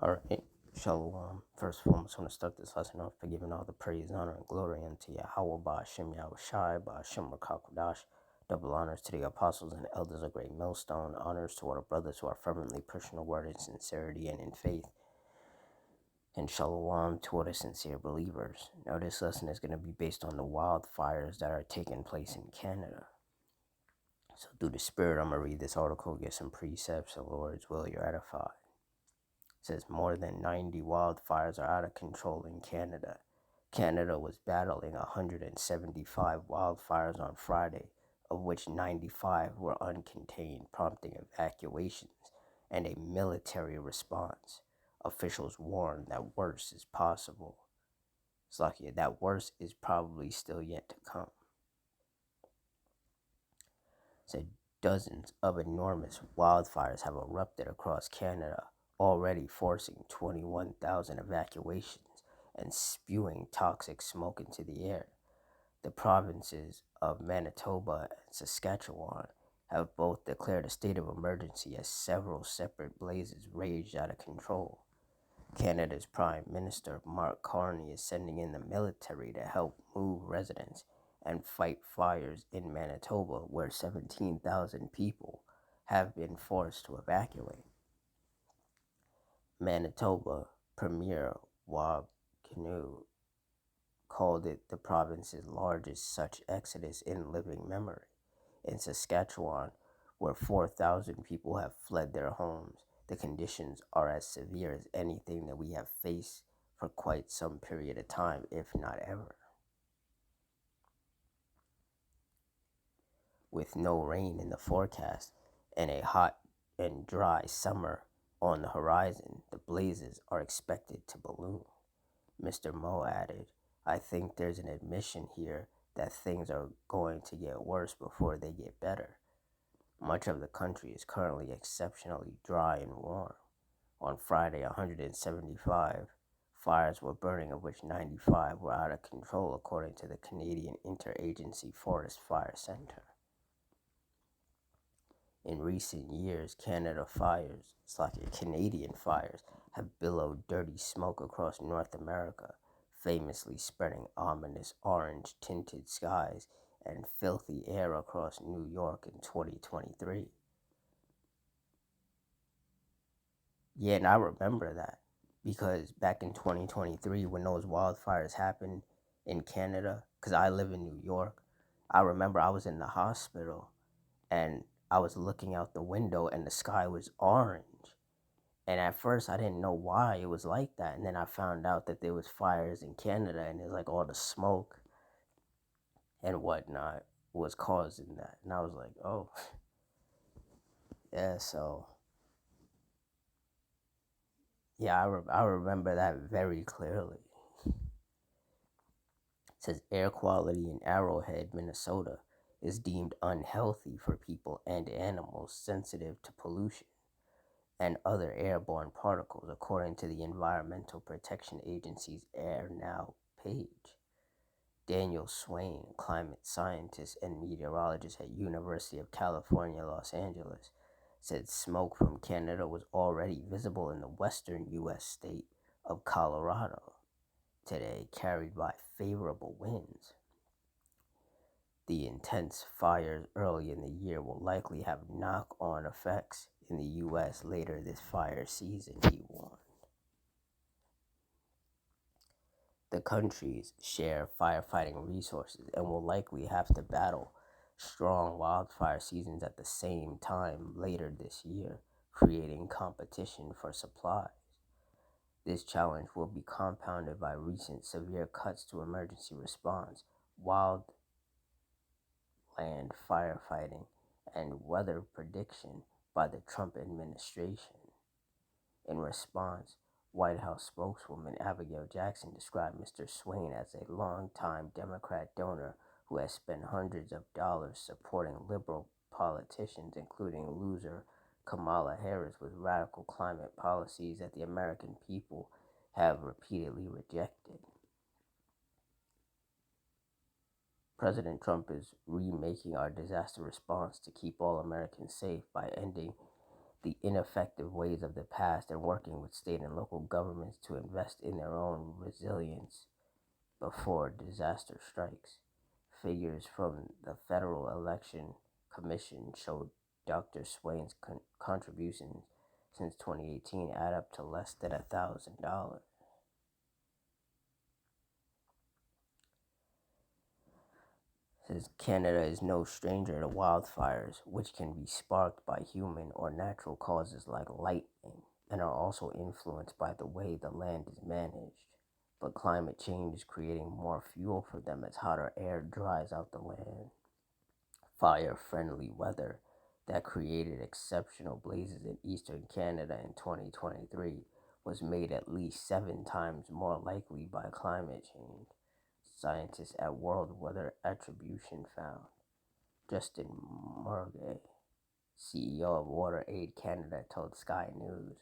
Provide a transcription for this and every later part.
Alright, Shalom. First of all, I just want to start this lesson off by giving all the praise, honor, and glory unto Yahweh, Ba'ashem Yahushai, Ba'ashem Rakakwadash. Double honors to the apostles and elders of Great Millstone. Honors to all the brothers who are fervently pushing the word in sincerity and in faith. And Shalom to all the sincere believers. Now, this lesson is going to be based on the wildfires that are taking place in Canada. So, through the Spirit, I'm going to read this article, get some precepts, and Lord's will, you're edified. It says more than 90 wildfires are out of control in Canada. Canada was battling 175 wildfires on Friday, of which 95 were uncontained, prompting evacuations and a military response. Officials warn that worse is possible. It's lucky that worse is probably still yet to come. Said dozens of enormous wildfires have erupted across Canada, already forcing 21,000 evacuations and spewing toxic smoke into the air. The provinces of Manitoba and Saskatchewan have both declared a state of emergency as several separate blazes raged out of control. Canada's Prime Minister Mark Carney is sending in the military to help move residents and fight fires in Manitoba, where 17,000 people have been forced to evacuate. Manitoba Premier Wab Kinew called it the province's largest such exodus in living memory. In Saskatchewan, where 4,000 people have fled their homes, the conditions are as severe as anything that we have faced for quite some period of time, if not ever. With no rain in the forecast and a hot and dry summer on the horizon, the blazes are expected to balloon. Mr. Moe added, I think there's an admission here that things are going to get worse before they get better. Much of the country is currently exceptionally dry and warm. On Friday, 175 fires were burning, of which 95 were out of control, according to the Canadian Interagency Forest Fire Center. In recent years, Canadian fires have billowed dirty smoke across North America, famously spreading ominous orange-tinted skies and filthy air across New York in 2023. Yeah, and I remember that because back in 2023, when those wildfires happened in Canada, because I live in New York, I remember I was in the hospital and I was looking out the window and the sky was orange. And at first I didn't know why it was like that. And then I found out that there was fires in Canada and there's like all the smoke and whatnot was causing that. And I was like, oh, yeah, so yeah, I remember that very clearly. It says air quality in Arrowhead, Minnesota is deemed unhealthy for people and animals sensitive to pollution and other airborne particles, according to the Environmental Protection Agency's Air Now page. Daniel Swain, climate scientist and meteorologist at University of California, Los Angeles, said smoke from Canada was already visible in the western U.S. state of Colorado today, carried by favorable winds. The intense fires early in the year will likely have knock-on effects in the U.S. later this fire season, he warned. The countries share firefighting resources and will likely have to battle strong wildfire seasons at the same time later this year, creating competition for supplies. This challenge will be compounded by recent severe cuts to emergency response, wildland firefighting, and weather prediction by the Trump administration. In response, White House spokeswoman Abigail Jackson described Mr. Swain as a longtime Democrat donor who has spent hundreds of dollars supporting liberal politicians, including loser Kamala Harris, with radical climate policies that the American people have repeatedly rejected. President Trump is remaking our disaster response to keep all Americans safe by ending the ineffective ways of the past and working with state and local governments to invest in their own resilience before disaster strikes. Figures from the Federal Election Commission showed Dr. Swain's contributions since 2018 add up to less than $1,000. Says Canada is no stranger to wildfires, which can be sparked by human or natural causes like lightning and are also influenced by the way the land is managed. But climate change is creating more fuel for them as hotter air dries out the land. Fire friendly weather that created exceptional blazes in eastern Canada in 2023 was made at least 7 times more likely by climate change, scientists at World Weather Attribution found. Justin Murray, CEO of Water Aid Canada, told Sky News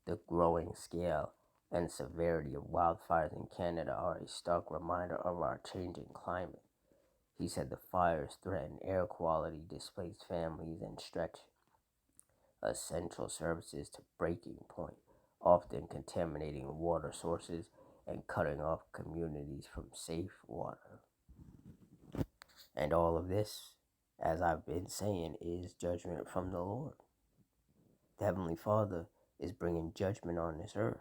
the growing scale and severity of wildfires in Canada are a stark reminder of our changing climate. He said the fires threaten air quality, displace families, and stretch essential services to breaking point, often contaminating water sources and cutting off communities from safe water. And all of this, as I've been saying, is judgment from the Lord. The Heavenly Father is bringing judgment on this earth.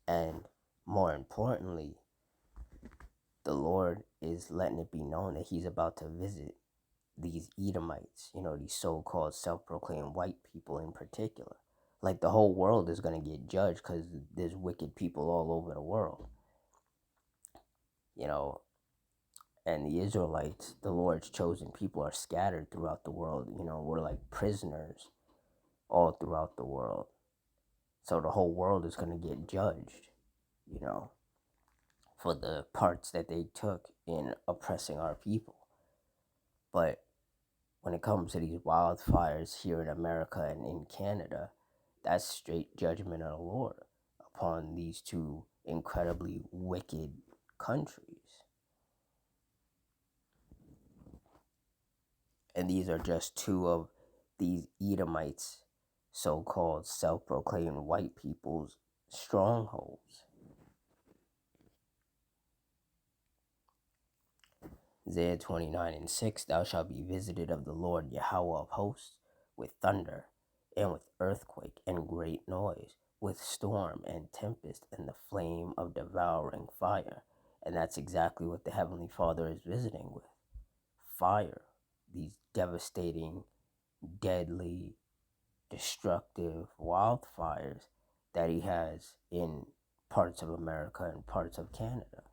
And more importantly, the Lord is letting it be known that He's about to visit these Edomites, these so called self proclaimed white people in particular. Like the whole world is going to get judged because there's wicked people all over the world, you know. And the Israelites, the Lord's chosen people, are scattered throughout the world. We're like prisoners all throughout the world. So the whole world is going to get judged, you know, for the parts that they took in oppressing our people. But when it comes to these wildfires here in America and in Canada, that's straight judgment of the Lord upon these two incredibly wicked countries. And these are just two of these Edomites, so called self proclaimed white people's strongholds. Isaiah 29:6, thou shalt be visited of the Lord Yahweh of hosts with thunder and with earthquake and great noise, with storm and tempest and the flame of devouring fire. And that's exactly what the Heavenly Father is visiting with. Fire. These devastating, deadly, destructive wildfires that He has in parts of America and parts of Canada.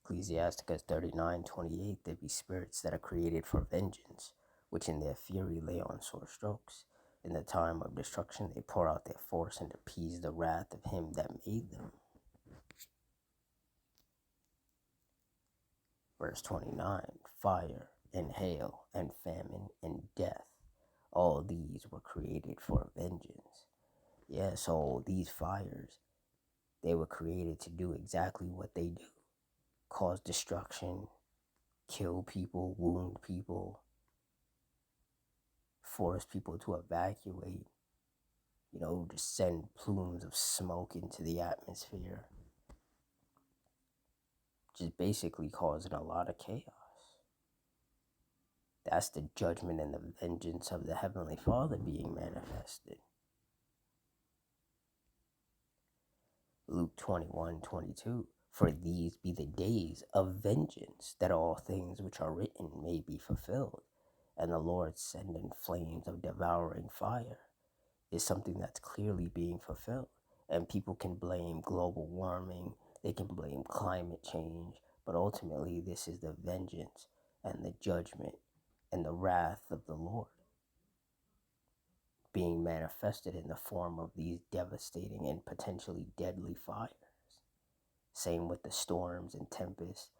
Ecclesiasticus 39:28, there be spirits that are created for vengeance, which in their fury lay on sore strokes. In the time of destruction they pour out their force and appease the wrath of him that made them. Verse 29, fire and hail and famine and death, all these were created for vengeance. Yeah, so these fires, they were created to do exactly what they do. Cause destruction, kill people, wound people, force people to evacuate, just send plumes of smoke into the atmosphere. Just basically causing a lot of chaos. That's the judgment and the vengeance of the Heavenly Father being manifested. Luke 21:22, for these be the days of vengeance, that all things which are written may be fulfilled. And the Lord sending flames of devouring fire is something that's clearly being fulfilled. And people can blame global warming, they can blame climate change, but ultimately this is the vengeance and the judgment and the wrath of the Lord being manifested in the form of these devastating and potentially deadly fires. Same with the storms and tempests,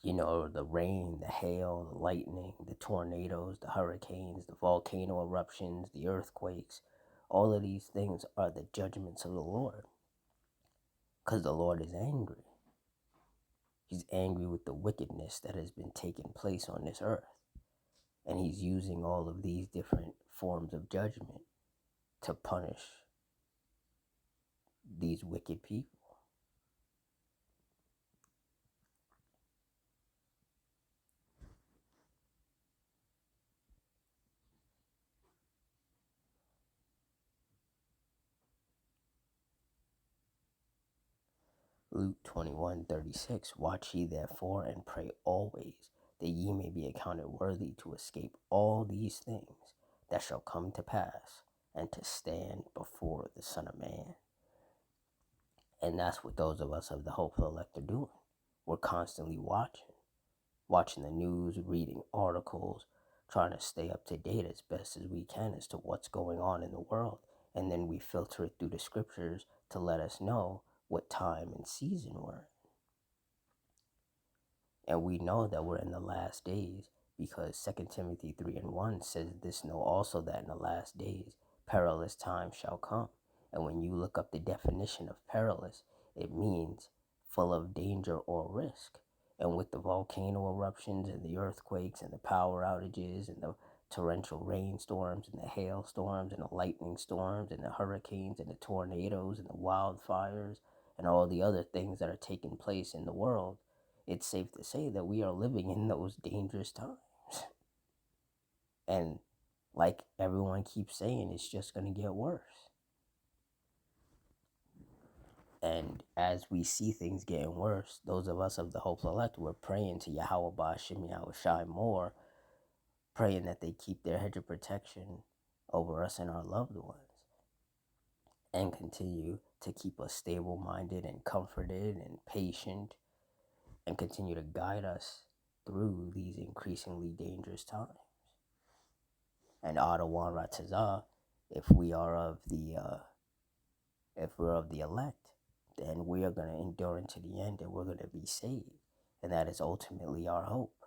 the rain, the hail, the lightning, the tornadoes, the hurricanes, the volcano eruptions, the earthquakes. All of these things are the judgments of the Lord. because the Lord is angry. He's angry with the wickedness that has been taking place on this earth. And he's using all of these different forms of judgment to punish these wicked people. Luke 21:36. Watch ye therefore and pray always, that ye may be accounted worthy to escape all these things that shall come to pass, and to stand before the Son of Man. And that's what those of us of the hopeful elect are doing. We're constantly watching the news, reading articles, trying to stay up to date as best as we can as to what's going on in the world. And then we filter it through the scriptures to let us know what time and season we're in. And we know that we're in the last days because 2 Timothy 3:1 says this, know also that in the last days perilous times shall come. And when you look up the definition of perilous, it means full of danger or risk. And with the volcano eruptions and the earthquakes and the power outages and the torrential rainstorms and the hailstorms and the lightning storms and the hurricanes and the tornadoes and the wildfires and all the other things that are taking place in the world, it's safe to say that we are living in those dangerous times. And like everyone keeps saying, it's just going to get worse. And as we see things getting worse, those of us of the hopeful elect, we're praying to Yahweh Ba'Shem Yahweh Shai more, praying that they keep their hedge of protection over us and our loved ones, and continue to keep us stable-minded and comforted and patient, and continue to guide us through these increasingly dangerous times. And Adawan Ratazah, if we're of the elect, then we are going to endure into the end and we're going to be saved. And that is ultimately our hope,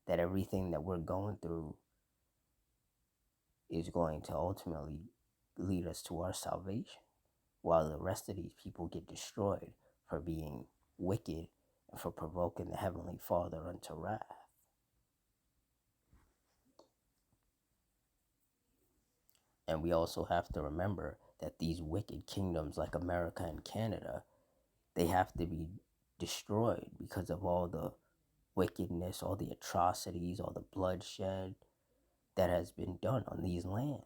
that everything that we're going through is going to ultimately lead us to our salvation, while the rest of these people get destroyed for being wicked and for provoking the Heavenly Father unto wrath. And we also have to remember that these wicked kingdoms like America and Canada, they have to be destroyed because of all the wickedness, all the atrocities, all the bloodshed that has been done on these lands,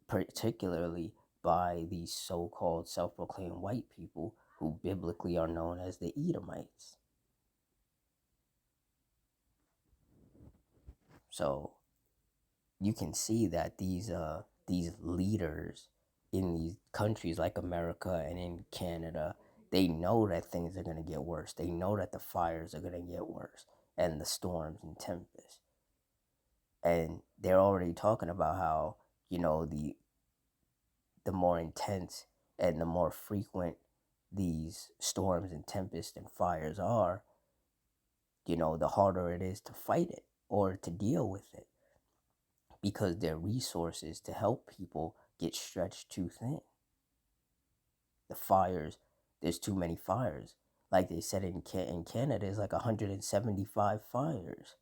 particularly by these so-called self-proclaimed white people who biblically are known as the Edomites. So you can see that these leaders in these countries like America and in Canada, they know that things are going to get worse. They know that the fires are going to get worse and the storms and tempests. And they're already talking about how, the more intense and the more frequent these storms and tempests and fires are, the harder it is to fight it or to deal with it, because their resources to help people get stretched too thin. The fires, there's too many fires. Like they said in Canada, there's like 175 fires.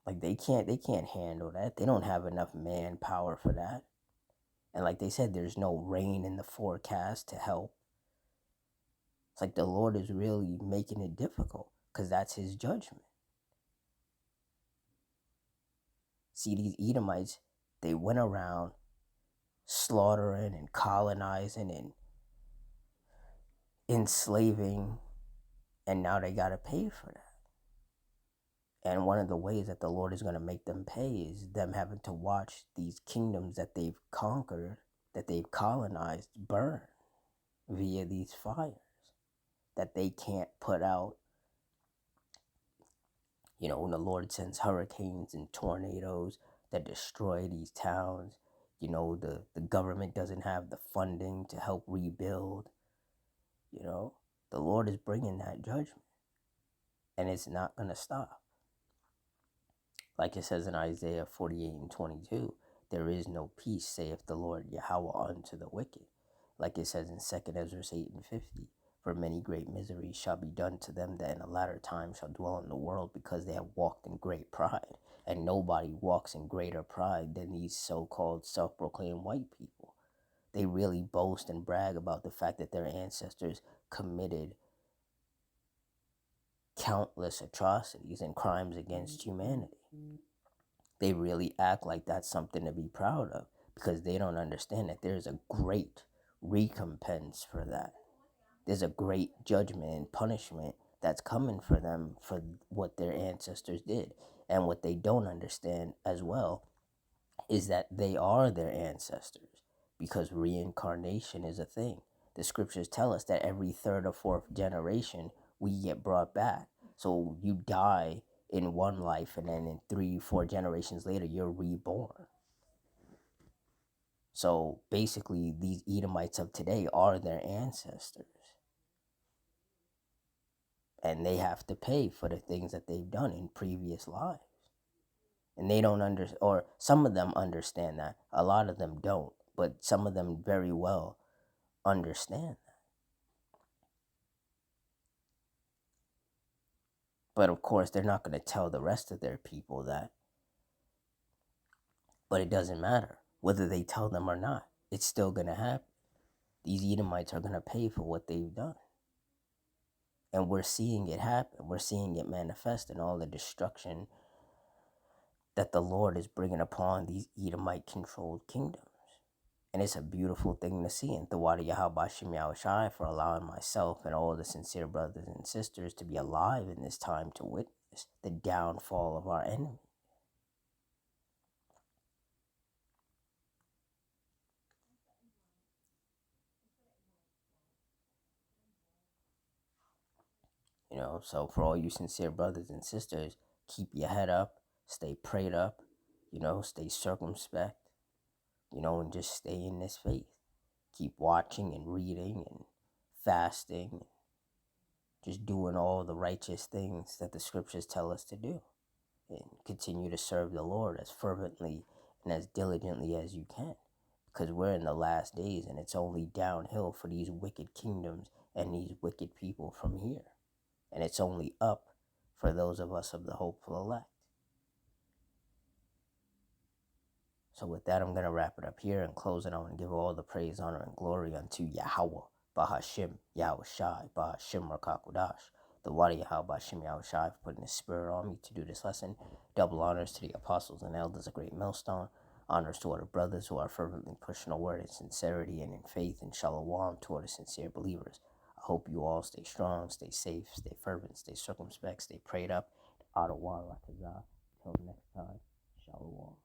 Like they can't handle that. They don't have enough manpower for that. And like they said, there's no rain in the forecast to help. It's like the Lord is really making it difficult because that's his judgment. See, these Edomites, they went around slaughtering and colonizing and enslaving, and now they got to pay for that. And one of the ways that the Lord is going to make them pay is them having to watch these kingdoms that they've conquered, that they've colonized, burn via these fires that they can't put out. When the Lord sends hurricanes and tornadoes that destroy these towns, the government doesn't have the funding to help rebuild. The Lord is bringing that judgment, and it's not going to stop. Like it says in Isaiah 48:22, there is no peace, saith the Lord Yahweh, unto the wicked. Like it says in 2 Ezra 8:50, for many great miseries shall be done to them that in the latter time shall dwell in the world, because they have walked in great pride. And nobody walks in greater pride than these so-called self-proclaimed white people. They really boast and brag about the fact that their ancestors committed countless atrocities and crimes against humanity. They really act like that's something to be proud of, because they don't understand that there's a great recompense for that. There's a great judgment and punishment that's coming for them for what their ancestors did. And what they don't understand as well is that they are their ancestors, because reincarnation is a thing. The scriptures tell us that every third or fourth generation we get brought back. So you die in one life, and then in 3-4 generations later you're reborn. So basically these Edomites of today are their ancestors, and they have to pay for the things that they've done in previous lives. And they don't or some of them understand that. A lot of them don't, but some of them very well understand that. But of course, they're not going to tell the rest of their people that. But it doesn't matter whether they tell them or not. It's still going to happen. These Edomites are going to pay for what they've done. And we're seeing it happen. We're seeing it manifest in all the destruction that the Lord is bringing upon these Edomite-controlled kingdoms. And it's a beautiful thing to see. And Thawada Yahweh Shem Yahushai for allowing myself and all the sincere brothers and sisters to be alive in this time to witness the downfall of our enemy. So for all you sincere brothers and sisters, keep your head up, stay prayed up, stay circumspect, and just stay in this faith. Keep watching and reading and fasting, just doing all the righteous things that the scriptures tell us to do, and continue to serve the Lord as fervently and as diligently as you can, because we're in the last days, and it's only downhill for these wicked kingdoms and these wicked people from here. And it's only up for those of us of the hopeful elect. So with that, I'm going to wrap it up here and close it on and give all the praise, honor, and glory unto Yahweh, Bahashim, Yahushai, Bahashim Rakakudash, the Wadi Yahweh, Bahashim Yahushai, for putting his spirit on me to do this lesson. Double honors to the apostles and elders, a great millstone. Honors to all the brothers who are fervently pushing the word in sincerity and in faith, and shalom to all the sincere believers. I hope you all stay strong, stay safe, stay fervent, stay circumspect, stay prayed up. Till next time, shalom.